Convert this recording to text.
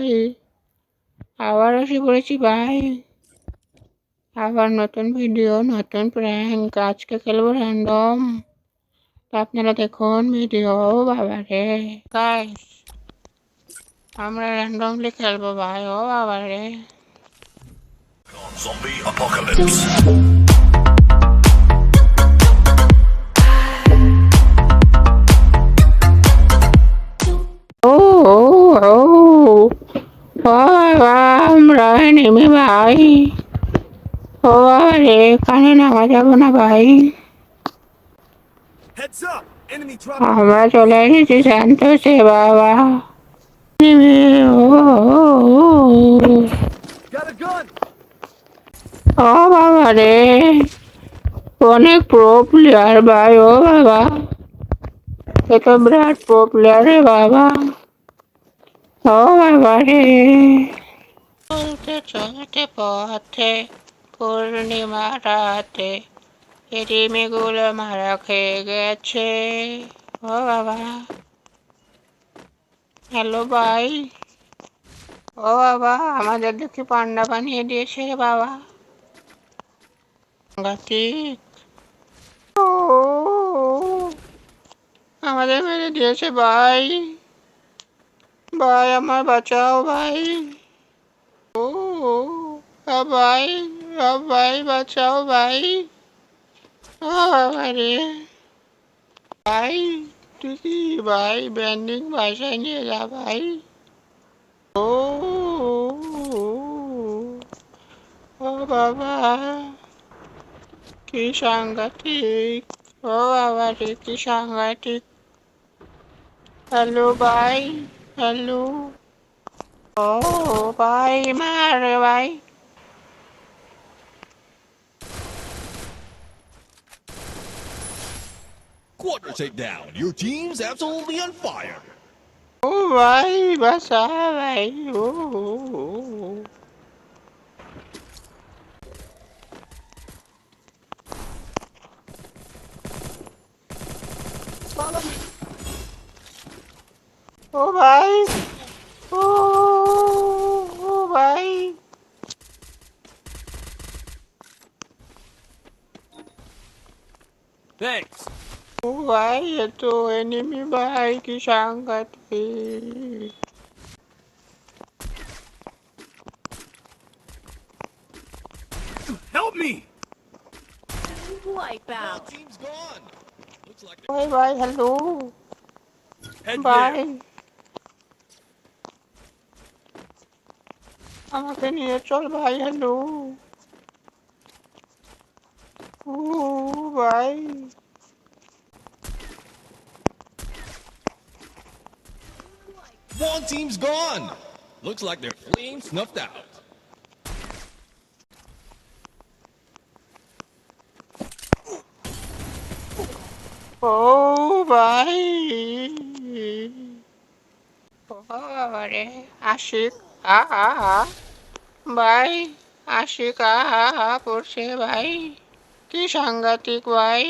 ভাই, আবার এসে পড়েছি ভাই। আবার নতুন ভিডিও, নতুন প্র্যাঙ্ক। আজকে খেলবো র্যান্ডম। আপনারা দেখুন ভিডিও। বাবা রে গাইস, আমরা র্যান্ডমলি খেলবো ভাই। ও বাবা রে, Zombie apocalypse. ও ও ও বাবা, আমরা নেমে ভাই। ও বাবা রে, এখানে নামা যাবো না ভাই। Heads up! Enemy dropping. আমরা চলে এসেছি সান্তোষে বাবা। নেমে ও Got a gun. ও বাবা রে, অনেক প্রো প্লেয়ার ভাই। ও বাবা, এ তো বিরাট প্রো প্লেয়ার রে বাবা। ও বাবা রে, চলতে চলতে পথে পূর্ণিমা রাতে এরিমিগুলো মারা খেয়ে গেছে। ও বাবা, হ্যালো ভাই। ও বাবা, আমাদের দেখি পান্ডা বানিয়ে দিয়েছে রে বাবা। সাংঘাতিক। ও, আমাদের মেরে দিয়েছে ভাই। ভাই আমার বাঁচাও ভাই। ও ভাই, ভাই বাঁচাও ভাই। ও বাবা রে ভাই, তুই কি ভাই ব্যান্ডিং বাসায় নিয়ে যা ভাই। ও ও বাবা, কি সাংঘাতিক। ও বাবা রে, কি সাংঘাতিক। হ্যালো ভাই, হ্যালো। ও ভাই, মারে ভাই। Quadra takedown. Your team's absolutely on fire. ও ভাই, বাসা ভাই। ও ও ভাই, ও ও ভাই। Thanks. ও ভাই, এ তো এনিমি ভাই, কি সাংঘাতিক। Help me. Wipeout. Team's gone. Looks like ওই ভাই, হ্যালো head ভাই, আমাকে নিয়ে চল ভাই। হ্যালো ও ভাই। One team's gone. Looks like their flame snuffed out. ও ভাই, ও বাবারে, আশিক আ আ আ ভাই, আশিক আ আ আ করছে ভাই, কি সাংঘাতিক ভাই।